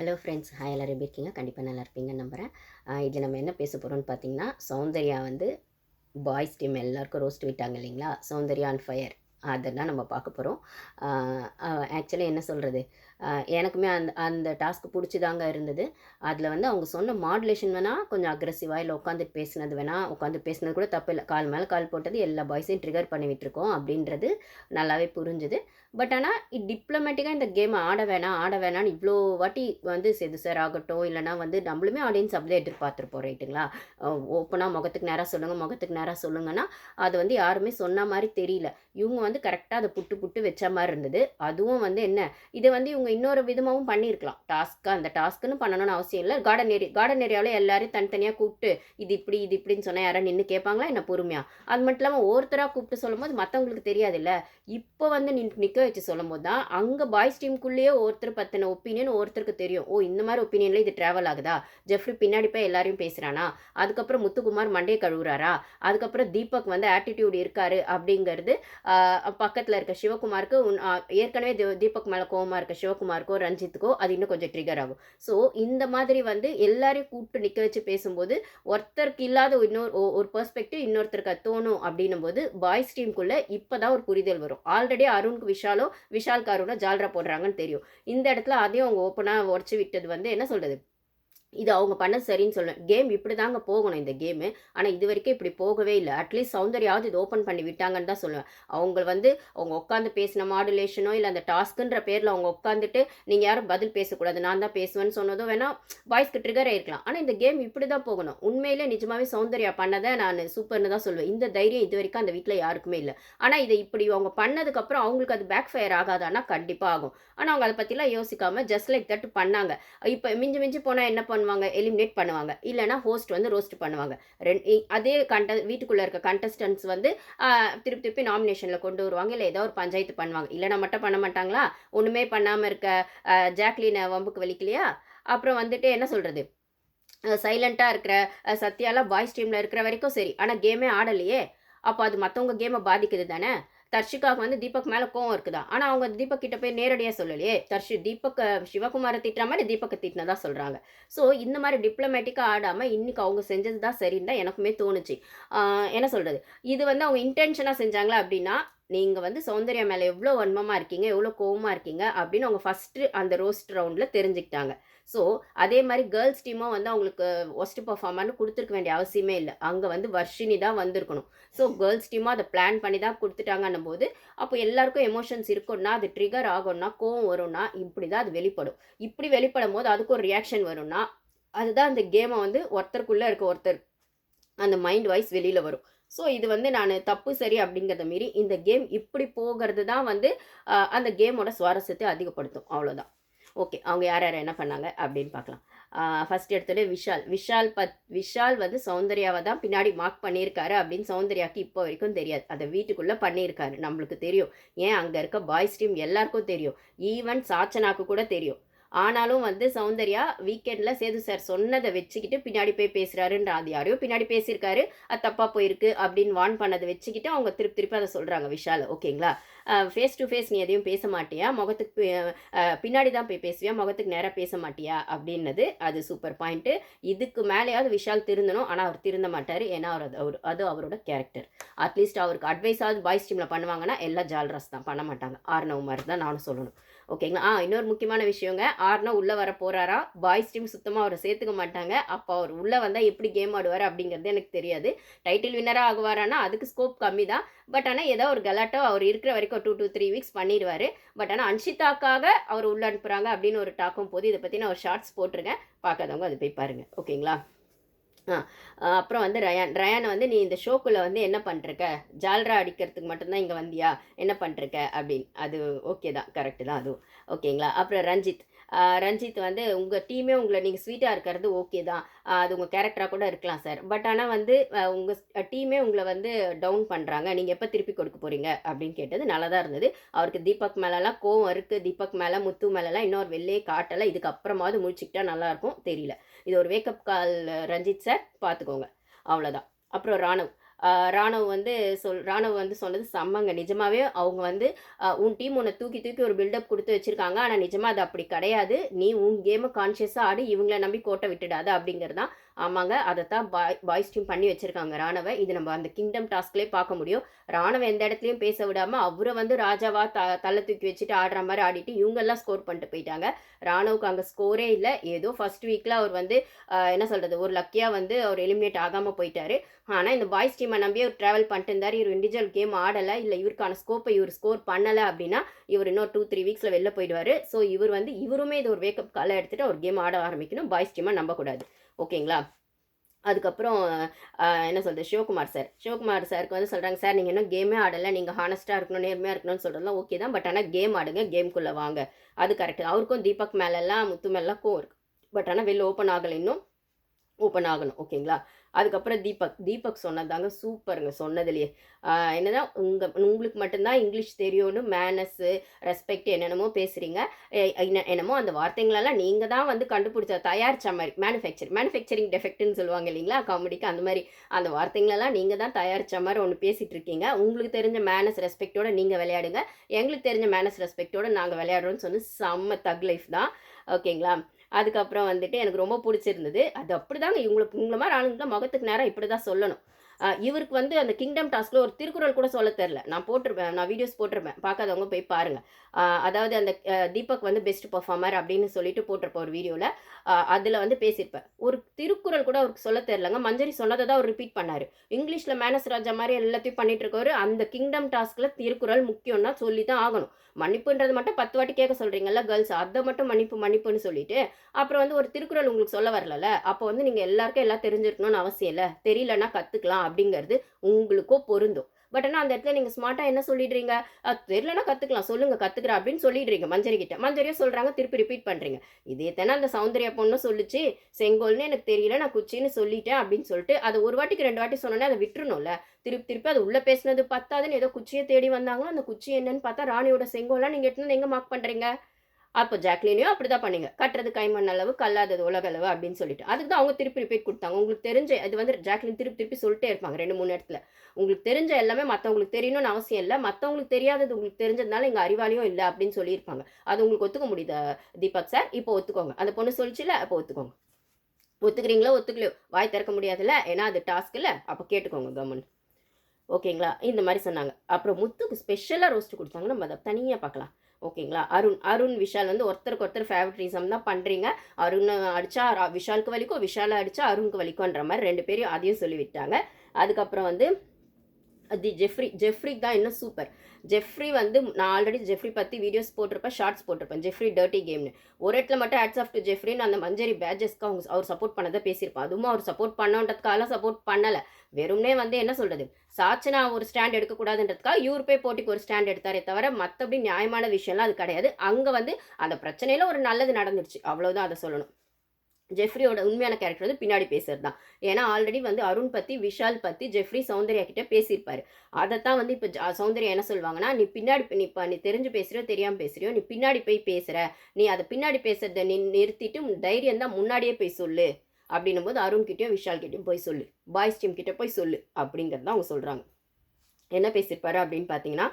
Hello friends, hi எல்லோரும் எப்படி இருக்கீங்க? கண்டிப்பாக நல்லா இருப்பீங்கன்னு நம்புகிறேன். இதில் நம்ம என்ன பேச போகிறோம்னு பார்த்தீங்கன்னா, சௌந்தர்யா வந்து பாய்ஸ் டீம் எல்லாருக்கும் ரோஸ்ட் விட்டாங்க இல்லைங்களா? சௌந்தர்யா ஆன் ஃபயர் அதெல்லாம் நம்ம பார்க்க போகிறோம். ஆக்சுவலி என்ன சொல்கிறது, எனக்குமே அந்த அந்த டாஸ்க் பிடிச்சிதாங்க இருந்தது. அதில் வந்து அவங்க சொன்ன மாடுலேஷன் வேணால் கொஞ்சம் அக்ரெசிவாக, இல்லை உட்காந்துட்டு பேசினது வேணால் உட்காந்து பேசினது கூட தப்பு இல்லை. கால் மேலே கால் போட்டது எல்லா பாய்ஸையும் ட்ரிகர் பண்ணி விட்டுருக்கோம் அப்படின்றது நல்லாவே புரிஞ்சுது. பட் ஆனால் டிப்ளமேட்டிக்காக இந்த கேம் ஆட வேணான்னு இவ்வளோ வாட்டி வந்து சேது சார் ஆகட்டும், இல்லைனா வந்து நம்மளுமே ஆடியன்ஸ் அப்படியே எதிர்பார்த்துருப்போம் ரைட்டுங்களா? ஓப்பனாக முகத்துக்கு நேராக சொல்லுங்கள், முகத்துக்கு நேராக சொல்லுங்கன்னா அது வந்து யாருமே சொன்ன மாதிரி தெரியல. இவங்க வந்து கரெக்டாக அதை புட்டு புட்டு வச்ச மாதிரி இருந்தது. அதுவும் வந்து என்ன, இதை வந்து இவங்க இன்னொரு விதமாகவும் பண்ணியிருக்கலாம். அந்த டாஸ்க்குன்னு பண்ணணும்னு அவசியம் இல்லை. கார்டன் ஏரியாவில் எல்லாரையும் தனித்தனியாக கூப்பிட்டு இது இப்படி இது இப்படின்னு சொன்னால் யாரும் நின்று கேட்பாங்களா என்ன பொறுமையாக? அது மட்டும் இல்லாமல் ஒருத்தராக கூப்பிட்டு சொல்லும்போது மற்றவங்களுக்கு தெரியாது இல்லை. இப்போ வந்து நிற்க வச்சு சொல்லும்போது தான் அங்கே பாய்ஸ் டீமுக்குள்ளேயே ஒருத்தர் பற்றின ஒப்பீனியன் ஒருத்தருக்கு தெரியும். ஓ, இந்த மாதிரி ஒப்பீனியனில் இது ட்ராவல் ஆகுதா? ஜெஃப்ரி பின்னாடி போய் எல்லாரையும் பேசுகிறானா? அதுக்கப்புறம் முத்துக்குமார் மண்டையை கழுவுறாரா? அதுக்கப்புறம் தீபக் வந்து ஆட்டிடியூட் இருக்காரு அப்படிங்கிறது பக்கத்தில் இருக்க சிவகுமாருக்கு ஏற்கனவே தீபக் மேலே கோவமாக இருக்க சிவகுமாருக்கோ ரஞ்சித்துக்கோ அது இன்னும் கொஞ்சம் ட்ரிகர் ஆகும். ஸோ இந்த மாதிரி வந்து எல்லாரையும் கூப்பிட்டு நிற்க வச்சு பேசும்போது ஒருத்தருக்கு இல்லாத ஒரு பெர்ஸ்பெக்டிவ் இன்னொருத்தருக்கு தோணும். அப்படின்னும் போது பாய்ஸ் டீமுக்குள்ளே இப்போ தான் ஒரு புரிதல் வரும். ஆல்ரெடி அருணுக்கு விஷாலுக்கு அருணோ ஜால்ரா போடுறாங்கன்னு தெரியும். இந்த இடத்துல அதையும் அவங்க ஓப்பனாக உடச்சி விட்டது வந்து என்ன சொல்கிறது, இது அவங்க பண்ண சரின்னு சொல்லுவேன். கேம் இப்படி தாங்க போகணும் இந்த கேமு. ஆனால் இது வரைக்கும் இப்படி போகவே இல்லை. அட்லீஸ்ட் சௌந்தர்யாவது இது ஓப்பன் பண்ணி விட்டாங்கன்னு தான் சொல்லுவேன். அவங்க உட்காந்து பேசின மாடுலேஷனோ இல்லை அந்த டாஸ்க்குன்ற பேரில் அவங்க உட்காந்துட்டு நீங்கள் யாரும் பதில் பேசக்கூடாது, நான் தான் பேசுவேன்னு சொன்னதும் வேணால் பாய்ஸ்க்கு ட்ரிகர் ஆயிருக்கலாம். ஆனால் இந்த கேம் இப்படி தான் போகணும். உண்மையிலே நிஜமாவே சௌந்தர்யா பண்ணதை நான் சூப்பர்னு தான் சொல்லுவேன். இந்த தைரியம் இது வரைக்கும் அந்த வீட்டில் யாருக்குமே இல்லை. ஆனால் இதை இப்படி அவங்க பண்ணதுக்கப்புறம் அவங்களுக்கு அது பேக் ஃபயர் ஆகாதானா? கண்டிப்பாக ஆகும். ஆனால் அவங்க அதை பற்றிலாம் யோசிக்காமல் ஜஸ்ட் லைக் தட் பண்ணாங்க. இப்போ மிஞ்சி மிஞ்சி போனால் என்ன பண்ணுவாங்க, எலிமினேட் பண்ணுவாங்க. இல்லைனா ஹோஸ்ட் வந்து ரோஸ்ட் பண்ணுவாங்க. அதே வீட்டுக்குள்ளே இருக்க கண்டஸ்டன்ஸ் வந்து திருப்பி திருப்பி நாமினேஷனில் கொண்டு வருவாங்க, இல்லை ஏதோ ஒரு பஞ்சாயத்து பண்ணுவாங்க. இல்லைனா மட்டும் பண்ண மாட்டாங்களா? ஒன்றுமே பண்ணாமல் இருக்க ஜாக்லினை வம்புக்கு வலிக்கலையா? அப்புறம் வந்துட்டு என்ன சொல்கிறது, சைலண்ட்டாக இருக்கிற சத்யாலாம் பாய்ஸ் டீமில் இருக்கிற வரைக்கும் சரி, ஆனால் கேமே ஆடலையே. அப்போ அது மற்றவங்க கேமை பாதிக்குது தானே. தர்ஷிகாவுக்கு வந்து தீபக் மேலே கோவம் இருக்குதா, ஆனால் அவங்க தீபக் கிட்ட போய் நேரடியாக சொல்லலையே. தீபக் சிவகுமாரை திட்டுற மாதிரி தீபக்கை திட்டினதா சொல்கிறாங்க. ஸோ இந்த மாதிரி டிப்ளமேட்டிக்காக ஆடாமல் இன்னைக்கு அவங்க செஞ்சது தான் சரின்னு தான் எனக்குமே தோணுச்சு. என்ன சொல்கிறது, இது வந்து அவங்க இன்டென்ஷனாக செஞ்சாங்களா அப்படின்னா, நீங்கள் வந்து சௌந்தர்யா மேலே எவ்வளோ வன்மமாக இருக்கீங்க, எவ்வளோ கோவமாக இருக்கீங்க அப்படின்னு அவங்க ஃபஸ்ட்டு அந்த ரோஸ்ட் ரவுண்டில் தெரிஞ்சுக்கிட்டாங்க. ஸோ அதே மாதிரி கேர்ள்ஸ் டீமும் வந்து அவங்களுக்கு ஒஸ்ட் பர்ஃபார்மர்னு கொடுத்துருக்க வேண்டிய அவசியமே இல்லை. அங்கே வந்து வர்ஷினி தான் வந்திருக்கணும். ஸோ கேர்ள்ஸ் டீமும் அதை பிளான் பண்ணி தான் கொடுத்துட்டாங்கன்னும் போது அப்போ எல்லாருக்கும் எமோஷன்ஸ் இருக்கும்னா, அது ட்ரிகர் ஆகும்னா, கோவம் வரும்னா இப்படி தான் அது வெளிப்படும். இப்படி வெளிப்படும் போது அதுக்கு ஒரு ரியாக்ஷன் வரும்னா, அதுதான் அந்த கேமை வந்து ஒருத்தருக்குள்ளே இருக்க ஒருத்தர் அந்த மைண்ட் வைஸ் வெளியில் வரும். ஸோ இது வந்து நான் தப்பு சரி அப்படிங்கிறத மீறி இந்த கேம் இப்படி போகிறது தான் வந்து அந்த கேமோட சுவாரஸ்யத்தை அதிகப்படுத்தும். அவ்வளோதான். ஓகே, அவங்க யார் யார் என்ன பண்ணாங்க அப்படின்னு பார்க்கலாம். ஃபஸ்ட் எடுத்தோடனே விஷால் வந்து சௌந்தர்யாவை தான் பின்னாடி மார்க் பண்ணியிருக்காரு அப்படின்னு சௌந்தர்யாவுக்கு இப்போ வரைக்கும் தெரியாது. அதை வீட்டுக்குள்ளே பண்ணியிருக்காரு, நம்மளுக்கு தெரியும். ஏன் அங்கே இருக்க பாய்ஸ் டீம் எல்லாருக்கும் தெரியும். ஈவன் சாச்சனாக்கு கூட தெரியும். ஆனாலும் வந்து சௌந்தர்யா வீக்கெண்டில் சேது சார் சொன்னதை வச்சுக்கிட்டு பின்னாடி போய் பேசுகிறாருன்ற, அது யாரையோ பின்னாடி பேசியிருக்காரு, அது தப்பாக போயிருக்கு அப்படின்னு வார்ன் பண்ணதை வச்சுக்கிட்டு அவங்க திருப்பி திருப்பி அதை சொல்கிறாங்க விஷால். ஓகேங்களா? ஃபேஸ் டு ஃபேஸ் நீ எதையும் பேச மாட்டியா, முகத்துக்கு பின்னாடி தான் போய் பேசுவியா, முகத்துக்கு நேராக பேச மாட்டியா அப்படின்னது அது சூப்பர் பாயிண்ட்டு. இதுக்கு மேலேயாவது விஷால் திருந்தணும். ஆனால் அவர் திருந்த மாட்டார். ஏன்னா அது அவரோட கேரக்டர். அட்லீஸ்ட் அவருக்கு அட்வைஸாவது பாய்ஸ் டீமில் பண்ணுவாங்கன்னா எல்லாம் ஜால்ராஸ் தான், பண்ண மாட்டாங்க. ஆர்னவ் மாதிரி தான் நானும் சொல்லணும். ஓகேங்களா? இன்னொரு முக்கியமான விஷயங்க, ஆர்னவ் உள்ளே வர போகிறாரா, பாய்ஸ் டீம் சுத்தமாக அவரை சேர்த்துக்க மாட்டாங்க. அப்போ அவர் உள்ளே வந்தால் எப்படி கேம் ஆடுவார் அப்படிங்கிறது எனக்கு தெரியாது. டைட்டில் வின்னராக ஆகுவாரானா அதுக்கு ஸ்கோப் கம்மி தான். பட் ஆனால் ஏதோ ஒரு கலாட்டோ அவர் இருக்கிற வரைக்கும் 2 to 3 வீக்ஸ் பண்ணிடுவார். பட் ஆனால் அன்ஷிதாக்காக அவர் உள்ளே அனுப்புகிறாங்க அப்படின்னு ஒரு டாக்கும் போது இதை பற்றி நான் ஒரு ஷார்ட்ஸ் போட்டிருக்கேன். பார்க்காதவங்க அது போய் பாருங்கள். ஓகேங்களா? அப்புறம் வந்து ரயான் வந்து நீ இந்த ஷோக்குள்ளே வந்து என்ன பண்ணிருக்க, ஜால்ரா அடிக்கிறதுக்கு மட்டும்தான் இங்கே வந்தியா, என்ன பண்ணிருக்க அப்படின்னு. அது ஓகே தான், கரெக்டு தான் அதுவும். ஓகேங்களா? அப்புறம் ரஞ்சித் வந்து உங்கள் டீமே உங்களை நீங்கள் ஸ்வீட்டாக இருக்கிறது ஓகே தான், அது உங்கள் கேரக்டராக கூட இருக்கலாம் சார். பட் ஆனால் வந்து உங்கள் டீமே உங்களை வந்து டவுன் பண்ணுறாங்க, நீங்கள் எப்போ திருப்பி கொடுக்க போகிறீங்க அப்படின்னு கேட்டது நல்லா தான் இருந்தது. அவருக்கு தீபக் மேலெலாம் கோவம் இருக்குது. தீபக் மேலே முத்து மேலெலாம் இன்னொரு வெள்ளையே காட்டலை. இதுக்கப்புறமாவது முடிச்சுக்கிட்டா நல்லாயிருக்கும். தெரியல. இது ஒரு வேக்கப் கால் ரஞ்சித் சார், பார்த்துக்கோங்க. அவ்வளோதான். அப்புறம் ராணுவ் ராணவ் வந்து ராணவ் வந்து சொன்னது செம்மங்க. நிஜமாவே அவங்க வந்து உன் டீம் உன்னை தூக்கி தூக்கி ஒரு பில்டப் கொடுத்து வச்சிருக்காங்க. ஆனால் நிஜமாக அது அப்படி கிடையாது. நீ உன் கேமை கான்ஷியஸாக ஆடு, இவங்கள நம்பி கோட்டை விட்டுடாத அப்படிங்கிறது தான். ஆமாங்க, அதைத்தான் பாய்ஸ் டீம் பண்ணி வச்சிருக்காங்க ராணவை. இது நம்ம அந்த கிங்டம் டாஸ்க்லேயே பார்க்க முடியும். ராணவ எந்த இடத்துலையும் பேச விடாமல் அவரை வந்து ராஜாவா தலை தூக்கி வச்சுட்டு ஆடுற மாதிரி ஆடிட்டு இவங்கெல்லாம் ஸ்கோர் பண்ணிட்டு போயிட்டாங்க. ராணவுக்கு அங்கே ஸ்கோரே இல்லை. ஏதோ ஃபர்ஸ்ட் வீக்கில் அவர் வந்து என்ன சொல்கிறது, ஒரு லக்கியாக வந்து அவர் எலிமினேட் ஆகாமல் போயிட்டாரு. ஆனால் இந்த பாய்ஸ் டீமை நம்பி அவர் ட்ராவல் பண்ணிட்டு இருந்தார். இவர் இண்டிவிஜுவல் கேம் ஆடலை, இல்லை இவருக்கான ஸ்கோப்பை இவர் ஸ்கோர் பண்ணலை அப்படின்னா இவர் இன்னும் 2-3 வீக்ஸில் வெளில போயிடுவார். ஸோ இவர் வந்து இவருமே இது ஒரு வேக்கப் காலை எடுத்துகிட்டு அவர் கேம் ஆட ஆரம்பிக்கணும். பாய்ஸ் டீமை நம்பக்கூடாது. ஓகேங்களா? அதுக்கப்புறம் என்ன சொல்கிறது, சிவகுமார் சாருக்கு வந்து சொல்கிறாங்க, சார் நீங்கள் இன்னும் கேமே ஆடலை, நீங்கள் ஹானஸ்ட்டாக இருக்கணும், நேர்மையாக இருக்கணும்னு சொல்கிறதுலாம் ஓகே தான். பட் ஆனால் கேம் ஆடுங்க, கேம்குள்ளே வாங்க, அது கரெக்டு. அவருக்கும் தீபக் மேலெல்லாம் முத்து மேலாம் கோவம் இருக்குது. பட் ஆனால் வெளில ஓப்பன் ஆகலை, இன்னும் ஓப்பன் ஆகணும். ஓகேங்களா? அதுக்கப்புறம் தீபக் சொன்னதாங்க சூப்பருங்க. சொன்னதுலேயே என்னதான் உங்களுக்கு மட்டும்தான் இங்கிலீஷ் தெரியும்னு மேனஸு ரெஸ்பெக்ட் என்னென்னமோ பேசுகிறீங்க. என்னமோ அந்த வார்த்தைங்களெல்லாம் நீங்கள் தான் வந்து கண்டுபிடிச்ச தயாரித்த மாதிரி மேனுஃபேக்சரிங் டெஃபெக்ட்னு சொல்லுவாங்க இல்லைங்களா காமெடிக்கு, அந்த மாதிரி அந்த வார்த்தைங்களெல்லாம் நீங்கள் தான் தயாரித்த மாதிரி ஒன்று பேசிகிட்டு இருக்கீங்க. உங்களுக்கு தெரிஞ்ச மேனஸ் ரெஸ்பெக்டோடு நீங்கள் விளையாடுங்க, எங்களுக்கு தெரிஞ்ச மேனஸ் ரெஸ்பெக்டோடு நாங்கள் விளையாடுறோன்னு சொல்லி செம்ம தக் லைஃப் தான். ஓகேங்களா? அதுக்கப்புறம் வந்துட்டு எனக்கு ரொம்ப பிடிச்சிருந்தது. அது அப்படி தாங்க, இவங்கள மாதிரி ஆளுங்களாம் முகத்துக்கு நேரம் இப்படி தான் சொல்லணும். இவருக்கு வந்து அந்த கிங்டம் டாஸ்கில் ஒரு திருக்குறள் கூட சொல்ல தெரில. நான் வீடியோஸ் போட்டிருப்பேன், பார்க்காதவங்க போய் பாருங்கள். அதாவது அந்த தீபக் வந்து பெஸ்ட் பர்ஃபார்மர் அப்படின்னு சொல்லிட்டு போட்டிருப்பேன் ஒரு வீடியோவில். அதில் வந்து பேசியிருப்பேன். ஒரு திருக்குறள் கூட அவருக்கு சொல்ல தெரிலங்க. மஞ்சரி சொன்னதை தான் அவர் ரிப்பீட் பண்ணார். இங்கிலீஷில் மேனஸ் ராஜா மாதிரி எல்லாத்தையும் பண்ணிட்டு இருக்கவர். அந்த கிங்டம் டாஸ்கில் திருக்குறள் முக்கியம்னா சொல்லி தான் ஆகணும். மன்னிப்புன்றது மட்டும் 10 வாட்டி கேட்க சொல்கிறீங்கல்ல கேர்ள்ஸ், அதை மட்டும் மன்னிப்புன்னு சொல்லிட்டு அப்புறம் வந்து ஒரு திருக்குறள் உங்களுக்கு சொல்ல வரல. அப்போ வந்து நீங்கள் எல்லாருக்கும் எல்லாம் தெரிஞ்சிருக்கணும்னு அவசியம் இல்லை, தெரியலன்னா கற்றுக்கலாம் அப்படிங்கிறது உங்களுக்கோ பொருந்தும். பட் ஆனால் அந்த இடத்துல நீங்கள் ஸ்மார்ட்டாக என்ன சொல்லிடுறீங்க, தெரியலன்னா கற்றுக்கலாம், சொல்லுங்கள் கற்றுக்குறேன் அப்படின்னு சொல்லிடுறீங்க மஞ்சரிக்கிட்ட. மஞ்சரியும் சொல்கிறாங்க, திருப்பி ரிப்பீட் பண்ணுறீங்க. இதே தானே அந்த சௌந்தர்யா பொண்ணு சொல்லிச்சு, செங்கோல்னு எனக்கு தெரியல, நான் குச்சின்னு சொல்லிட்டேன் அப்படின்னு சொல்லிட்டு அது ஒரு வாட்டிக்கு 2 வாட்டி சொன்னோன்னே அதை விட்டுருணும்ல. திருப்பி அது உள்ளே பேசினது பத்தாதுன்னு ஏதோ குச்சியை தேடி வந்தாங்களோ, அந்த குச்சி என்னன்னு பார்த்தா ராணியோட செங்கோல்லாம் நீங்கள் எடுத்துன்னு எங்கே மார்க் பண்ணுறீங்க? அப்போ ஜாக்லினையும் அப்படி தான் பண்ணீங்க. கட்டுறது கைமண் அளவு, கல்லாதது உலக அளவு அப்படின்னு சொல்லிட்டு. அதுக்கு தான் அவங்க திருப்பி ரிப்பீட் கொடுத்தாங்க. உங்களுக்கு தெரிஞ்ச இது வந்து ஜாக்லின் திருப்பி சொல்லிட்டே இருப்பாங்க 2-3 இடத்துல. உங்களுக்கு தெரிஞ்ச எல்லாமே மற்றவங்களுக்கு தெரியணும்னு அவசியம் இல்லை, மற்றவங்களுக்கு தெரியாதது உங்களுக்கு தெரிஞ்சதுனால இங்கே அறிவாளியும் இல்லை அப்படின்னு சொல்லியிருப்பாங்க. அது உங்களுக்கு ஒத்துக்க முடியுதா தீபக் சார்? இப்போ ஒத்துக்கோங்க. அந்த பொண்ணு சொல்லிச்சுல, அப்போ ஒத்துக்கோங்க. ஒத்துக்கிறீங்களோ ஒத்துக்கலையோ, வாய் திறக்க முடியாதுல்ல, ஏன்னா அது டாஸ்க் இல்லை. அப்போ கேட்டுக்கோங்க கவர்மெண்ட். ஓகேங்களா? இந்த மாதிரி சொன்னாங்க. அப்புறம் முத்துக்கு ஸ்பெஷலாக ரோஸ்ட் கொடுத்தாங்க, நம்ம அதை தனியாக பார்க்கலாம். ஓகேங்களா? அருண் விஷால் வந்து ஒருத்தருக்கு ஒருத்தர் ஃபேவரட்டிசம் தான் பண்ணுறீங்க. அருண் அடித்தா விஷாலுக்கு வலிக்கும், விஷாலை அடித்தா அருணுக்கு வலிக்கும்ன்ற மாதிரி 2 பேரையும் அதையும் சொல்லிவிட்டாங்க. அதுக்கப்புறம் வந்து ஜெஃப்ரிக்கு தான் இன்னும் சூப்பர். ஜெஃப்ரி வந்து நான் ஆல்ரெடி ஜெஃப்ரி பற்றி வீடியோஸ் போட்டிருப்பேன், ஷார்ட்ஸ் போட்டிருப்பேன், ஜெஃப்ரி டர்ட்டி கேம்னு. ஒரு இடத்துல மட்டும் ஹேட்ஸ் ஆஃப் டு ஜெஃப்ரின்னு அந்த மஞ்சரி பேட்ஜஸ்க்கு அவர் சப்போர்ட் பண்ணதை பேசியிருப்பேன். அதுவும் அவர் சப்போர்ட் பண்ணன்றதுக்காக சப்போர்ட் பண்ணலை, வெறும்னே வந்து என்ன சொல்கிறது, சாச்சனா ஒரு ஸ்டாண்ட் எடுக்கக்கூடாதுன்றதுக்காக இவர் போய் போட்டிக்கு ஒரு ஸ்டாண்ட் எடுத்தாரே தவிர மற்றபடி நியாயமான விஷயம்லாம் அது கிடையாது. அங்கே வந்து அந்த பிரச்சனையில் ஒரு நல்லது நடந்துருச்சு, அவ்வளோதான் அதை சொல்லணும். ஜெஃப்ரியோட உண்மையான கேரக்டர் வந்து பின்னாடி பேசுறது தான். ஏன்னா ஆல்ரெடி வந்து அருண் பற்றி விஷால் பற்றி ஜெஃப்ரி சௌந்தர்யா கிட்ட பேசியிருப்பாரு. அதைத்தான் வந்து இப்போ சௌந்தர்யா என்ன சொல்லுவாங்கன்னா, நீ பின்னாடி நீ தெரிஞ்சு பேசுறியோ தெரியாமல் பேசுறியோ, நீ பின்னாடி போய் பேசுகிற, நீ அதை பின்னாடி பேசுறதை நிறுத்திட்டு தைரியம் தான் முன்னாடியே போய் சொல்லு அப்படின்னும் போது அருண் கிட்டேயும் விஷால் கிட்டேயும் போய் சொல்லு, பாய்ஸ் டீம் கிட்ட போய் சொல்லு அப்படிங்கிறது தான் அவங்க சொல்கிறாங்க. என்ன பேசியிருப்பாரு அப்படின்னு பார்த்தீங்கன்னா,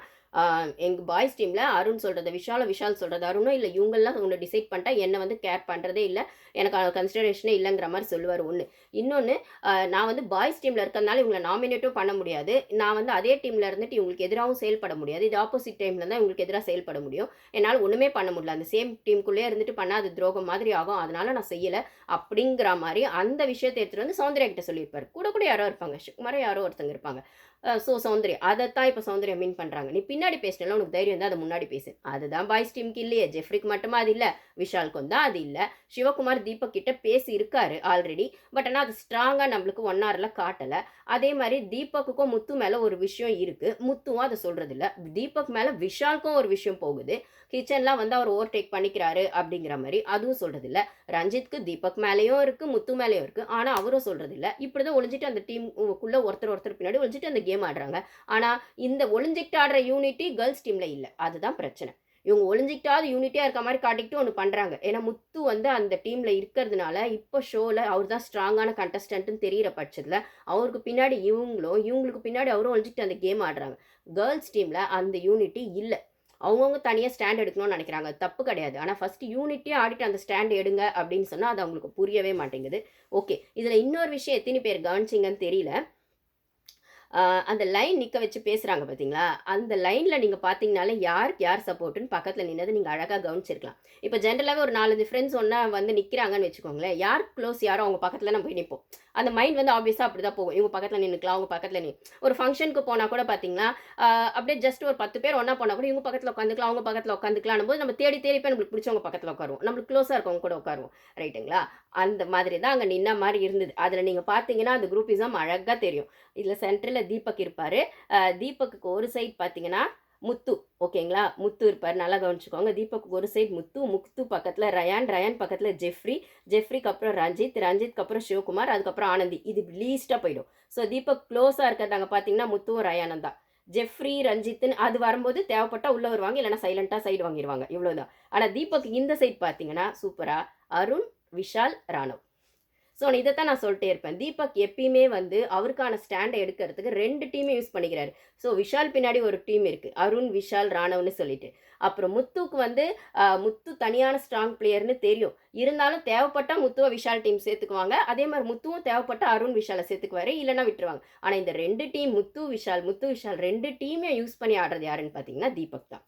எங்கள் பாய்ஸ் டீமில் அருண் சொல்கிறத விஷால் சொல்கிறது அருணும் இல்லை, இவங்கெல்லாம் ஒன்று டிசைட் பண்ணிட்டா என்னை வந்து கேர் பண்ணுறதே இல்லை, எனக்கு கன்சிடரேஷனே இல்லைங்கிற மாதிரி சொல்லுவார் ஒன்று. இன்னொன்று, நான் வந்து பாய்ஸ் டீமில் இருக்கிறதுனால இவங்களை நாமினேட்டும் பண்ண முடியாது, நான் வந்து அதே டீமில் இருந்துட்டு இவங்களுக்கு எதிராகவும் செயல்பட முடியாது, இது ஆப்போசிட் டைமில் தான் இவங்களுக்கு எதிராக செயல்பட முடியும், என்னால் ஒன்றுமே பண்ண முடியல, அந்த சேம் டீமுக்குள்ளேயே இருந்துட்டு பண்ணால் அது துரோகம் மாதிரி ஆகும், அதனால் நான் செய்யலை அப்படிங்கிற மாதிரி அந்த விஷயத்தை எடுத்துகிட்டு வந்து சௌந்தர்யா கிட்ட சொல்லியிருப்பார். கூட யாரோ இருப்பாங்க, சுகுமாரோ யாரோ ஒருத்தங்க இருப்பாங்க. சௌந்தர்யா அதைத்தான் இப்போ சௌந்தர்யா மீன் பண்ணுறாங்க. நீ பின்னாடி பேசினாலும் உனக்கு தைரியம் தான் அதை முன்னாடி பேசு. அதுதான் பாய்ஸ் டீமுக்கு இல்லையே, ஜெஃப்ரிக்கு மட்டுமா அது இல்லை, விஷாலுக்கும் தான் அது இல்லை. சிவகுமார் தீபக் கிட்ட பேசி இருக்காரு ஆல்ரெடி, பட் ஆனால் அது ஸ்ட்ராங்காக நம்மளுக்கு 1 hourல காட்டலை. அதே மாதிரி தீபக்குக்கும் முத்து மேலே ஒரு விஷயம் இருக்குது, முத்துவும் அதை சொல்கிறது இல்லை. தீபக் மேலே விஷாலுக்கும் ஒரு விஷயம் போகுது, கிச்சன்லாம் வந்து அவர் ஓவர்டேக் பண்ணிக்கிறாரு அப்படிங்கிற மாதிரி அதுவும் சொல்கிறது இல்லை. ரஞ்சித்க்கு தீபக் மேலேயும் இருக்குது, முத்து மேலேயும் இருக்குது, ஆனால் அவரும் சொல்கிறது இல்லை. இப்படி தான் ஒளிஞ்சிட்டு அந்த டீமுக்குள்ளே ஒருத்தர் பின்னாடி ஒளிஞ்சிட்டு அந்த கேம் ஆடுறாங்க. ஆனால் இந்த ஒளிஞ்சிக்கிட்டு ஆடுற யூனிட்டி கேர்ள்ஸ் டீமில் இல்லை, அதுதான் பிரச்சனை. இவங்க ஒளிஞ்சிக்கிட்டாவது யூனிட்டியாக இருக்க மாதிரி காட்டிக்கிட்டு ஒன்று பண்ணுறாங்க. ஏன்னா முத்து வந்து அந்த டீமில் இருக்கிறதுனால இப்போ ஷோவில் அவர் தான் ஸ்ட்ராங்கான கண்டஸ்டன்ட்னு தெரிகிற பட்சத்தில் அவருக்கு பின்னாடி இவங்களுக்கு பின்னாடி அவரும் ஒழிஞ்சிக்கிட்டு அந்த கேம் ஆடுறாங்க. கேர்ள்ஸ் டீமில் அந்த யூனிட்டி இல்லை. அவங்கவுங்க தனியாக ஸ்டாண்ட் எடுக்கணும்னு நினைக்கிறாங்க. தப்பு கிடையாது. ஆனால் ஃபஸ்ட்டு யூனிட்டியாக ஆடிட்டு அந்த ஸ்டாண்ட் எடுங்க அப்படின்னு சொன்னால் அது அவங்களுக்கு புரியவே மாட்டேங்குது. ஓகே, இதில் இன்னொரு விஷயம் எத்தனை பேர் கவனிச்சிங்கன்னு தெரியல. அந்த லைன் நிற்க வச்சு பேசுகிறாங்க பார்த்தீங்களா, அந்த லைனில் நீங்கள் பார்த்தீங்கனாலே யாருக்கு யார் சப்போர்ட்டுன்னு பக்கத்தில் நின்னது நீங்கள் அழகாக கவனிச்சிருக்கலாம். இப்போ ஜென்ரலாகவே ஒரு 4-5 ஃப்ரெண்ட்ஸ் ஒன்றா வந்து நிற்கிறாங்கன்னு வச்சுக்கோங்களேன், யார் க்ளோஸ் யாரோ அவங்க பக்கத்தில் நம்ம போய் நிற்போம். அந்த மைண்ட் வந்து ஆப்வியஸாக அப்படி தான் போகும். இவங்க பக்கத்தில் நின்றுக்கலாம், அவங்க பக்கத்தில் ஒரு ஃபங்க்ஷனுக்கு போனால் கூட பார்த்தீங்கன்னா அப்படியே ஜஸ்ட் ஒரு 10 பேர் ஒன்றா போனால் கூட இவங்க பக்கத்தில் உட்காந்துக்கலாம், அவங்க பக்கத்தில் உட்காந்துக்கலாம் போது நம்ம தேடி தேடி போய் நம்மளுக்கு பிடிச்சவங்க பக்கத்தில் உட்காருவோம், நம்மளுக்கு க்ளோஸாக இருக்கவங்க கூட உட்காருவோம், ரைட்டுங்களா? அந்த மாதிரி தான் அங்கே நின்ன மாதிரி இருந்தது. அதில் நீங்கள் பார்த்தீங்கன்னா அந்த குரூப்பிசம் அழகாக தெரியும். இதில் சென்டரில் தீபக் இருப்பார். தீபக்கு ஒரு சைட் பார்த்தீங்கன்னா முத்து, ஓகேங்களா? முத்து இருப்பார், நல்லா கவனிச்சுக்கோங்க. தீபக்கு ஒரு சைடு முத்து பக்கத்தில் ரயான் பக்கத்தில் ஜெஃப்ரிக்கு அப்புறம் ரஞ்சித்க்கு அப்புறம் சிவகுமார், அதுக்கப்புறம் ஆனந்தி. இது லீஸ்ட்டாக போயிடும். ஸோ தீபக் க்ளோஸாக இருக்கிறதாங்க பார்த்தீங்கன்னா முத்துவும் ரயானும் தான். ஜெஃப்ரி ரஞ்சித்னு அது வரும்போது தேவைப்பட்டால் உள்ளே வருவாங்க, இல்லைனா சைலண்ட்டாக சைடு வாங்கிடுவாங்க, இவ்வளோதான். ஆனால் தீபக் இந்த சைட் பார்த்தீங்கன்னா சூப்பராக அருண், விஷால், ராணவ். ஸோ இதைத்தான் நான் சொல்லிட்டே இருப்பேன். தீபக் எப்பயுமே வந்து அவருக்கான ஸ்டாண்டை எடுக்கிறதுக்கு 2 டீமே யூஸ் பண்ணிக்கிறாரு. ஸோ விஷால் பின்னாடி ஒரு டீம் இருக்குது, அருண், விஷால், ராணவ்னு சொல்லிட்டு. அப்புறம் முத்துக்கு வந்து முத்து தனியான ஸ்ட்ராங் பிளேயர்னு தெரியும். இருந்தாலும் தேவைப்பட்டால் முத்துவை விஷால் டீம் சேர்த்துக்குவாங்க. அதே மாதிரி முத்துவும் தேவைப்பட்டால் அருண், விஷாலை சேர்த்துக்குவாரு, இல்லைன்னா விட்டுருவாங்க. ஆனால் இந்த 2 டீம் முத்து விஷால் 2 டீமே யூஸ் பண்ணி ஆடுறது யாருன்னு பார்த்தீங்கன்னா தீபக் தான்.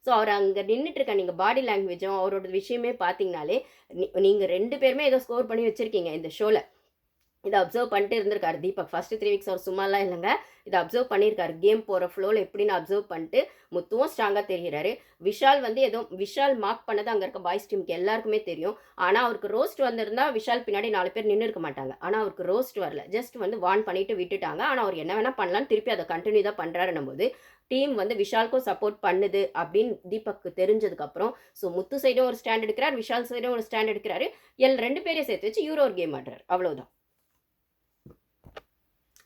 ஸோ அவர் அங்கே நின்றுட்டுருக்க நீங்கள் பாடி லாங்குவேஜும் அவரோட விஷயமே பார்த்தீங்கனாலே நீங்கள் 2 பேருமே ஏதோ ஸ்கோர் பண்ணி வச்சுருக்கீங்க இந்த ஷோவில். இதை அப்சர்வ் பண்ணிட்டு இருந்திருக்காரு தீபக். ஃபஸ்ட்டு 3 வீக்ஸ் அவர் சும்மாலாம் இல்லைங்க, இதை அப்சர்வ் பண்ணியிருக்காரு. கேம் போகிற ஃப்ளோவில் எப்படின்னு அப்சர்வ் பண்ணிட்டு முத்துவும் ஸ்ட்ராங்காக தெரிகிறாரு. விஷால் வந்து விஷால் மார்க் பண்ணது அங்கே இருக்க பாய்ஸ் டீமுக்கு எல்லாருக்குமே தெரியும். ஆனால் அவருக்கு ரோஸ்ட் வந்திருந்தா விஷால் பின்னாடி 4 பேர் நின்று இருக்க மாட்டாங்க. ஆனால் அவருக்கு ரோஸ்ட் வரல, ஜஸ்ட் வந்து வார்ன் பண்ணிட்டு விட்டுட்டாங்க. ஆனால் அவர் என்ன வேணால் பண்ணலான்னு திருப்பி அதை கண்டினியூ தான் பண்ணுறாருன்னும் போது டீம் வந்து விஷாலுக்கும் சப்போர்ட் பண்ணுது அப்படின்னு தீபக்கு தெரிஞ்சதுக்கப்புறம் ஸோ முத்து சைடும் ஒரு ஸ்டாண்ட் எடுக்கிறார், விஷால் சைடும் ஒரு ஸ்டாண்ட் எடுக்கிறாரு. 2 பேரையும் சேர்த்து வச்சு இவரு ஒரு கேம் ஆடுறாரு, அவ்வளோதான்.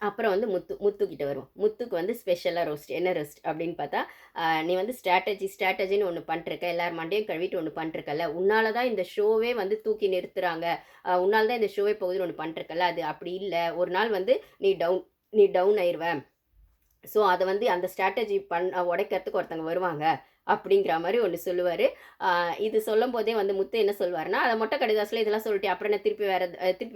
அப்புறம் வந்து முத்துக்கிட்ட வருவோம். முத்துக்கு வந்து ஸ்பெஷலாக ரோஸ்ட். என்ன ரோஸ்ட் அப்படின்னு பார்த்தா, நீ வந்து ஸ்ட்ராட்டஜின்னு ஒன்று பண்ணிருக்க, எல்லாரும் மண்டையும் கழுவிட்டு ஒன்று பண்ணிருக்கல, உன்னால தான் இந்த ஷோவே வந்து தூக்கி நிறுத்துறாங்க, உன்னால தான் இந்த ஷோவே போகுதுன்னு ஒன்று பண்ணிருக்கல, அது அப்படி இல்லை. ஒரு நாள் வந்து நீ டவுன் ஆயிடுவேன். ஸோ அதை வந்து அந்த ஸ்ட்ராட்டஜி உடைக்கிறதுக்கு ஒருத்தங்க வருவாங்க அப்படிங்கிற மாதிரி ஒன்று சொல்லுவார். இது சொல்லும் போதே வந்து முத்து என்ன சொல்லுவார்னா, அதை மொட்டை கடிதாசில் இதெல்லாம் சொல்லிட்டு அப்புறம் என்ன திருப்பி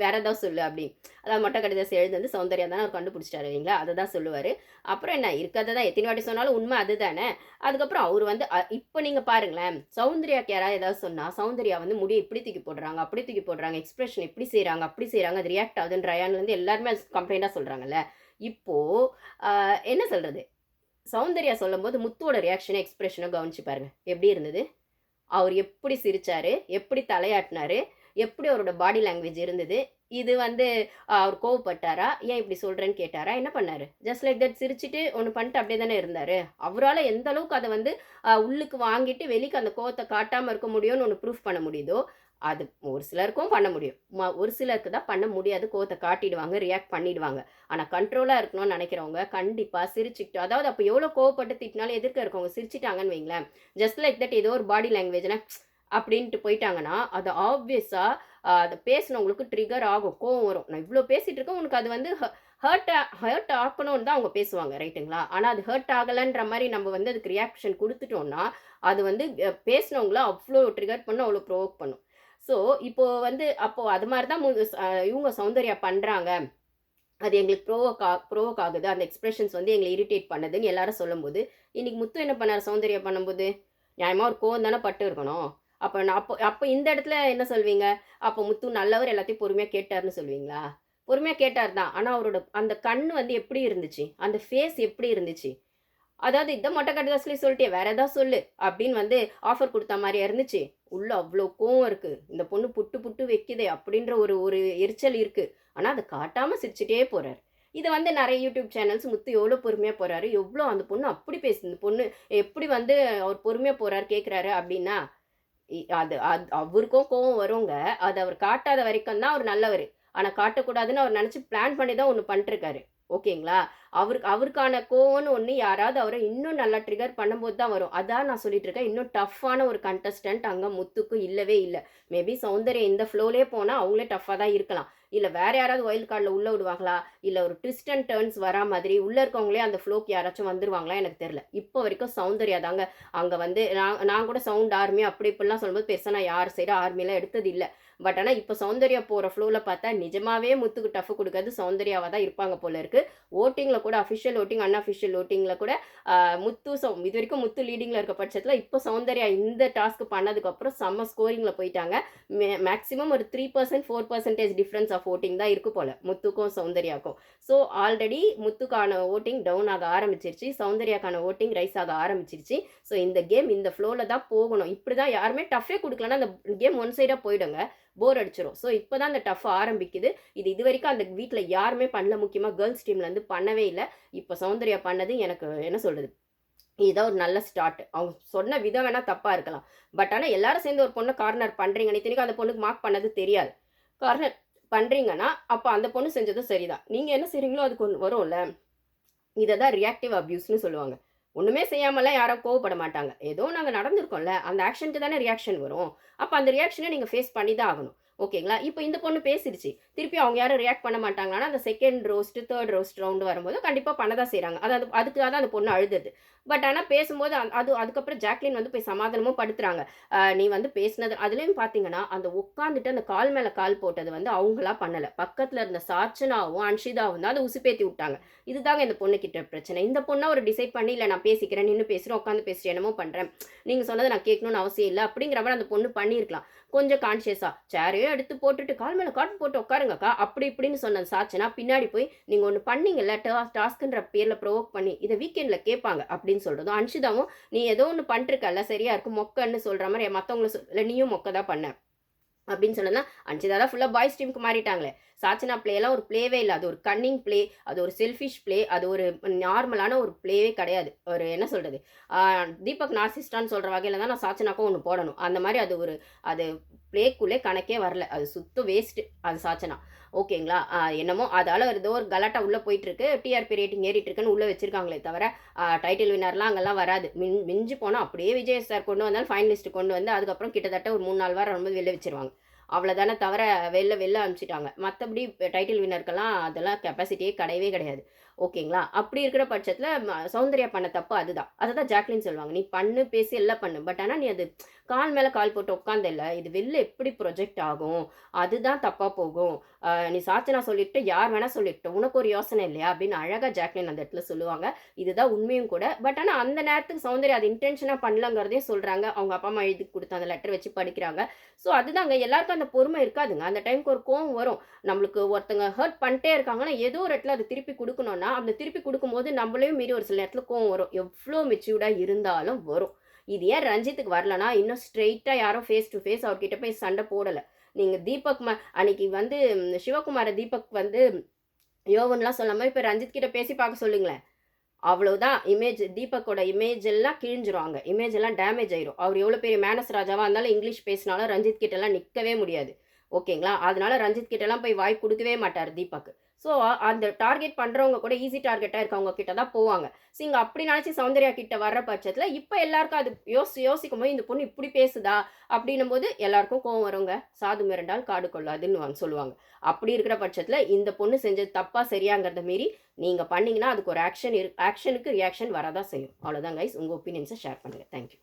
வேறு ஏதாவது சொல்லு அப்படின்னு. அதாவது மொட்டை கடிதாசி எழுந்து வந்து சௌந்தர்யா தானே அவர் கண்டுபிடிச்சிட்டாரு இல்லைங்களா, அதை தான் சொல்லுவார். அப்புறம் என்ன இருக்கிறத தான் எத்தனை வாட்டி சொன்னாலும் உண்மை அது தானே. அதுக்கப்புறம் அவர் வந்து இப்போ நீங்கள் பாருங்களேன், சௌந்தர்யாக்கு யாராவது ஏதாவது சொன்னால் சௌந்தர்யா வந்து முடியை இப்படி தூக்கி போடுறாங்க, அப்படி தூக்கி போடுறாங்க, எக்ஸ்பிரஷன் இப்படி செய்கிறாங்க, அப்படி செய்கிறாங்க, அது ரியாக்ட் ஆகுதுன்னு ரயான்லேருந்து எல்லாருமே கம்ப்ளைண்ட்டாக சொல்கிறாங்கல்ல. இப்போது என்ன சொல்கிறது, சௌந்தர்யா சொல்லும் போது முத்துவோட ரியாக்ஷனும் எக்ஸ்பிரஷனும் கவனிச்சு பாருங்க எப்படி இருந்தது. அவர் எப்படி சிரிச்சாரு, எப்படி தலையாட்டினாரு, எப்படி அவரோட பாடி லாங்குவேஜ் இருந்தது. இது வந்து அவர் கோவப்பட்டாரா, ஏன் இப்படி சொல்கிறேன்னு கேட்டாரா, என்ன பண்ணார்? ஜஸ்ட் லைக் தட் சிரிச்சுட்டு ஒன்று பண்ணிட்டு அப்படியே தானே இருந்தார். அவரால் எந்த அளவுக்கு அதை வந்து உள்ளுக்கு வாங்கிட்டு வெளிக்கு அந்த கோவத்தை காட்டாமல் இருக்க முடியும்னு ஒன்று ப்ரூஃப் பண்ண முடியுதோ அது ஒரு சிலருக்கும் பண்ண முடியும், ஒரு சிலருக்கு தான் பண்ண முடியாது. கோவத்தை காட்டிடுவாங்க, ரியாக்ட் பண்ணிடுவாங்க. ஆனால் கண்ட்ரோலாக இருக்கணும்னு நினைக்கிறவங்க கண்டிப்பாக சிரிச்சுக்கிட்டு, அதாவது அப்போ எவ்வளோ கோவப்பட்டு திட்டினாலும் எதிர்க்க இருக்கவங்க சிரிச்சிட்டாங்கன்னு வைங்களேன், ஜஸ்ட் லைக் தட் ஏதோ ஒரு பாடி லாங்குவேஜ்னா அப்படின்ட்டு போயிட்டாங்கன்னா அது ஆப்வியஸாக அதை பேசினவங்களுக்கு ட்ரிகர் ஆகும், கோவம் வரும். நான் இவ்வளோ பேசிகிட்டு இருக்கேன், உனக்கு அது வந்து ஹர்ட் ஆக்கணும்னு தான் அவங்க பேசுவாங்க, ரைட்டுங்களா? ஆனால் அது ஹர்ட் ஆகலைன்ற மாதிரி நம்ம வந்து அதுக்கு ரியாக்ஷன் கொடுத்துட்டோம்னா அது வந்து பேசினவங்கள அவ்வளோ ட்ரிகர் பண்ணும், அவ்வளோ ப்ரோவோக் பண்ணும். ஸோ இப்போது வந்து அப்போது அது மாதிரி தான் இவங்க சௌந்தர்யா பண்ணுறாங்க, அது எங்களுக்கு ப்ரோவோக் ஆகுது, அந்த எக்ஸ்பிரஷன்ஸ் வந்து எங்களை இரிட்டேட் பண்ணுதுன்னு எல்லாரும் சொல்லும்போது இன்றைக்கி முத்து என்ன பண்ணார்? சௌந்தர்யா பண்ணும்போது நியாயமாக ஒரு கோவம் தானே பட்டு இருக்கணும். அப்போ இந்த இடத்துல என்ன சொல்வீங்க? அப்போ முத்து நல்லவர், எல்லாத்தையும் பொறுமையாக கேட்டார்னு சொல்வீங்களா? பொறுமையாக கேட்டார் தான், ஆனால் அவரோட அந்த கண் வந்து எப்படி இருந்துச்சு, அந்த ஃபேஸ் எப்படி இருந்துச்சு, அதாவது இதை மொட்டை கடிதாசிலே சொல்லிட்டே வேற ஏதாவது சொல்லு அப்படின்னு வந்து ஆஃபர் கொடுத்த மாதிரியா இருந்துச்சு. உள்ள அவ்வளோ கோவம் இருக்குது, இந்த பொண்ணு புட்டு வைக்குதே அப்படின்ற ஒரு எரிச்சல் இருக்குது. ஆனால் அதை காட்டாமல் சிரிச்சுட்டே போகிறார். இதை வந்து நிறைய யூடியூப் சேனல்ஸ் முத்து எவ்வளோ பொறுமையாக போகிறாரு, எவ்வளோ அந்த பொண்ணு அப்படி பேசுது, இந்த பொண்ணு எப்படி வந்து அவர் பொறுமையாக போகிறாரு கேட்குறாரு அப்படின்னா அது அவருக்கும் கோவம் வருங்க. அது அவர் காட்டாத வரைக்கும் தான் அவர் நல்லவர். ஆனால் காட்டக்கூடாதுன்னு அவர் நினச்சி பிளான் பண்ணி தான் ஒன்று பண்ணிட்டுருக்காரு, ஓகேங்களா? அவருக்கான கோவம்னு ஒண்ணு யாராவது அவர இன்னும் நல்லா ட்ரிகர் பண்ணும்போது தான் வரும். அதான் நான் சொல்லிட்டு இருக்கேன். இன்னும் டஃப்பான ஒரு கண்டஸ்டன்ட் அங்க முத்துக்கு இல்லவே இல்ல. மேபி சௌந்தர்யா இந்த ஃப்ளோலயே போனா அவங்களே டஃப்பா தான் இருக்கலாம். இல்ல வேற யாராவது வைல்ட் கார்ட்ல உள்ள விடுவாங்களா? இல்ல ஒரு ட்விஸ்ட் அண்ட் டர்ன்ஸ் வரா மாதிரி உள்ள இருக்கவங்களே அந்த ஃப்ளோக்கு யாராச்சும் வந்துருவாங்களா? எனக்கு தெரியல. இப்போ வரைக்கும் சௌந்தர்யா தாங்க அங்க வந்து நான் கூட சவுண்ட் ஆர்மி அப்படி இப்படிலாம் சொல்லும்போது பெருசா நான் யார் சைடும் ஆர்மிலாம் எடுத்தது இல்ல. பட் ஆனா இப்போ சௌந்தர்யா போற ஃப்ளோல பார்த்தா நிஜமாவே முத்துக்கு டஃப் குடுக்கறது சௌந்தர்யாவா தான் இருப்பாங்க போல இருக்கு. வோட்டிங்ல கூட அஃபிஷியல் வோட்டிங், அன்அஃபிஷியல் வோட்டிங்ல கூட முத்து இது வரைக்கும் முத்து லீடிங்ல இருக்க பட்சத்துல இப்போ சௌந்தர்யா இந்த டாஸ்க் பண்ணதுக்கு அப்புறம் செம்ம ஸ்கோரிங்ல போயிட்டாங்க. மேக்ஸிமம் ஒரு 3% 4% டிஃபரன்ஸ் ஆஃப் வோட்டிங் தான் இருக்கு போல முத்துக்கும் சௌந்தர்யாக்கும். ஸோ ஆல்ரெடி முத்துக்கான வோட்டிங் டவுன் ஆக ஆரம்பிச்சிருச்சு, சௌந்தர்யாக்கான வோட்டிங் ரைஸ் ஆக ஆரம்பிச்சிருச்சு. ஸோ இந்த கேம் இந்த ஃப்ளோல தான் போகணும். இப்படிதான் யாருமே டஃபே கொடுக்கலன்னா அந்த கேம் ஒன் சைடா போயிடுங்க, போர் அடிச்சிடும். ஸோ இப்போ தான் அந்த டஃப் ஆரம்பிக்குது. இது வரைக்கும் அந்த வீட்டில் யாருமே பண்ணல, முக்கியமாக கேர்ள்ஸ் டீம்லேருந்து பண்ணவே இல்லை. இப்போ சௌந்தர்யா பண்ணது எனக்கு என்ன சொல்கிறது, இதுதான் ஒரு நல்ல ஸ்டார்ட். அவங்க சொன்ன விதம் வேணால் தப்பாக இருக்கலாம். பட் ஆனால் எல்லாரும் சேர்ந்து ஒரு பொண்ணை கார்னர் பண்ணுறீங்க, இத்தனைக்கும் அந்த பொண்ணுக்கு மார்க் பண்ணது தெரியாது. கார்னர் பண்ணுறீங்கன்னா அப்போ அந்த பொண்ணு செஞ்சதும் சரிதான். நீங்கள் என்ன செய்கிறீங்களோ அதுக்கு ஒன்று வரும்ல. இதை தான் ரியாக்டிவ் அப்யூஸ்னு சொல்லுவாங்க. ஒன்றுமே செய்யாமலாம் யாரும் கோவப்பட மாட்டாங்க. ஏதோ நாங்கள் நடந்திருக்கோம்ல, அந்த ஆக்ஷனுக்கு தானே ரியாக்ஷன் வரும். அப்போ அந்த ரியாக்ஷனை நீங்கள் ஃபேஸ் பண்ணி தான் ஆகணும். ஓகேங்களா? இப்போ இந்த பொண்ணு பேசிடுச்சு. திருப்பி அவங்க யாரும் ரியாக்ட் பண்ண மாட்டாங்கன்னா, அந்த second roast, third roast round வரும்போது கண்டிப்பாக பண்ண தான் செய்கிறாங்க. அதாவது அதுக்காக தான் அந்த பொண்ணு அழுதுது. பட் ஆனால் பேசும்போது அதுக்கப்புறம் ஜாக்லின் வந்து போய் சமாதானமும் படுத்துறாங்க. நீ வந்து பேசினது அதுலேயும் பார்த்தீங்கன்னா, அந்த உட்காந்துட்டு அந்த கால் மேலே கால் போட்டது வந்து அவங்களா பண்ணலை. பக்கத்தில் இருந்த சார்ச்சனாவும் அன்ஷிதாவும் தான் அதை உசுப்பேத்தி விட்டாங்க. இதுதாங்க இந்த பொண்ணுக்கிட்ட பிரச்சனை. இந்த பொண்ணை ஒரு டிசைட் பண்ணி, இல்லை நான் பேசிக்கிறேன், நின்று பேசுகிறேன், உட்காந்து பேசுகிறேன், என்னமோ பண்ணுறேன், நீங்கள் சொன்னதை நான் கேட்கணும்னு அவசியம் இல்லை அப்படிங்கிற மாதிரி அந்த பொண்ணு பண்ணியிருக்கலாம். கொஞ்சம் கான்ஷியஸாக சேரையோ எடுத்து போட்டுட்டு கால் மேலே காட்டு போட்டு உட்காருங்கக்கா அப்படி இப்படின்னு சொன்ன சாச்சனா பின்னாடி போய் நீங்கள் ஒன்று பண்ணீங்கல்ல டாஸ்க்குன்ற பேரில் ப்ரொவோக் பண்ணி இதை வீக்கெண்டில் கேட்பாங்க அப்படின்னு சொல்கிறதும், அன்ஷிதாவும் நீ ஏதோ ஒன்று பண்ணிருக்கல சரியா இருக்கும் மொக்கன்னு சொல்கிற மாதிரி மற்றவங்கள இல்லை நீயும் மொக்க தான் பண்ண அப்படின்னு சொன்னா அன்ஷிதா தான் ஃபுல்லாக பாய்ஸ் டீமுக்கு மாறிட்டாங்களே. சாச்சனா பிளேலாம் ஒரு பிளேவே இல்லை. அது ஒரு கன்னிங் பிளே, அது ஒரு செல்ஃபிஷ் பிளே, அது ஒரு நார்மலான ஒரு பிளேவே கிடையாது. ஒரு என்ன சொல்கிறது, தீபக் நார்சிஸ்டான்னு சொல்கிற வகையில் தான் நான் சாச்சனாக்கும் ஒன்று போடணும். அந்த மாதிரி அது பிளேக்குள்ளே கணக்கே வரல. அது சுத்த வேஸ்ட்டு அது சாச்சனா. ஓகேங்களா? என்னமோ அதால் ஏதோ ஒரு கலாட்டா உள்ளே போயிட்டுருக்கு, டிஆர்பி ரேட்டிங் ஏறிட்டு இருக்குன்னு உள்ளே வச்சிருக்காங்களே தவிர டைட்டில் வின்னர்லாம் அங்கெல்லாம் வராது. மிஞ்சி போனால் அப்படியே விஜய் சார் கொண்டு வந்தாலும் ஃபைனலிஸ்ட் கொண்டு வந்து அதுக்கப்புறம் கிட்டத்தட்ட ஒரு 3-4 வாரம் வரும்போது வெளில வச்சிருவாங்க. அவ்வளோதானே தவிர வெளில அனுப்பிச்சிட்டாங்க. மற்றபடி டைட்டில் வின்னருக்கெல்லாம் அதெல்லாம் கெப்பாசிட்டியே கிடையவே கிடையாது. ஓகேங்களா? அப்படி இருக்கிற பட்சத்தில் சௌந்தர்யா பண்ண தப்பு அதுதான். அதை தான் ஜாக்லின் சொல்லுவாங்க, நீ பண்ணு பேசி எல்லாம் பண்ணு, பட் ஆனால் நீ அது கால் மேலே கால் போட்டு உட்காந்தில்ல, இது வெளில எப்படி ப்ரொஜெக்ட் ஆகும், அதுதான் தப்பாக போகும். நீ சாச்சனா சொல்லிட்டு யார் வேணால் சொல்லிட்டு உனக்கு ஒரு யோசனை இல்லையா அப்படின்னு அழகாக ஜாக்லின் அந்த இடத்துல சொல்லுவாங்க. இதுதான் உண்மையும் கூட. பட் ஆனால் அந்த நேரத்துக்கு சௌந்தர்யா அது இன்டென்ஷனாக பண்ணலங்கிறதையும் சொல்கிறாங்க. அவங்க அப்பா அம்மா எழுதி கொடுத்த அந்த லெட்டர் வச்சு படிக்கிறாங்க. ஸோ அதுதாங்க, எல்லாருக்கும் அந்த பொறுமை இருக்காதுங்க. அந்த டைமுக்கு ஒரு கோவம் வரும். நம்மளுக்கு ஒருத்தங்க ஹர்ட் பண்ணிட்டே இருக்காங்கன்னா ஏதோ ஒரு இடத்துல அது திருப்பி கொடுக்கணும்னா அந்த திருப்பி கொடுக்கும்போது நம்மளையும் மீறி ஒரு சில நேரத்தில் கோவம் வரும். எவ்வளோ மெச்சூர்டாக இருந்தாலும் வரும். இது ஏன் ரஞ்சித்துக்கு வரலனா, இன்னும் ஸ்ட்ரெயிட்டாக யாரும் ஃபேஸ் டு ஃபேஸ் அவர்கிட்ட போய் சண்டை போடலை. நீங்கள் தீபக் அன்னைக்கு வந்து சிவகுமார தீபக் வந்து யோவன்லாம் சொல்லாமல் இப்போ ரஞ்சித் கிட்ட பேசி பார்க்க சொல்லுங்களேன். அவ்வளவுதான். தீபக்கோட இமேஜ் எல்லாம் கிழிஞ்சிரும். இமேஜ் எல்லாம் டேமேஜ் ஆயிரும். அவர் எவ்வளோ பெரிய மேனஸ் ராஜாவாக இருந்தாலும் இங்கிலீஷ் பேசினாலும் ரஞ்சித் கிட்ட எல்லாம் நிற்கவே முடியாது. ஓகேங்களா? அதனால ரஞ்சித் கிட்ட எல்லாம் போய் வாய் கொடுக்கவே மாட்டார் தீபக். ஸோ அந்த டார்கெட் பண்ணுறவங்க கூட ஈஸி டார்கெட்டாக இருக்கவங்க கிட்ட தான் போவாங்க. ஸோ இங்கே அப்படி நினச்சி சௌந்தர்யா கிட்ட வர்ற பட்சத்தில் இப்போ எல்லாருக்கும் அது யோசிக்கும் போது இந்த பொண்ணு இப்படி பேசுதா அப்படின்னும் போது எல்லாருக்கும் கோவம் வருங்க. சாது மிரண்டால் காடு கொள்ளாதுன்னு சொல்லுவாங்க. அப்படி இருக்கிற பட்சத்தில் இந்த பொண்ணு செஞ்சது தப்பா சரியாங்கிறத மீறி நீங்கள் பண்ணீங்கன்னா அதுக்கு ஒரு ஆக்ஷனுக்கு ரியாக்ஷன் வரதான் செய்யும். அவ்வளோதான் கைஸ். உங்கள் ஒப்பீனியன்ஸை ஷேர் பண்ணுங்கள். தேங்க்யூ.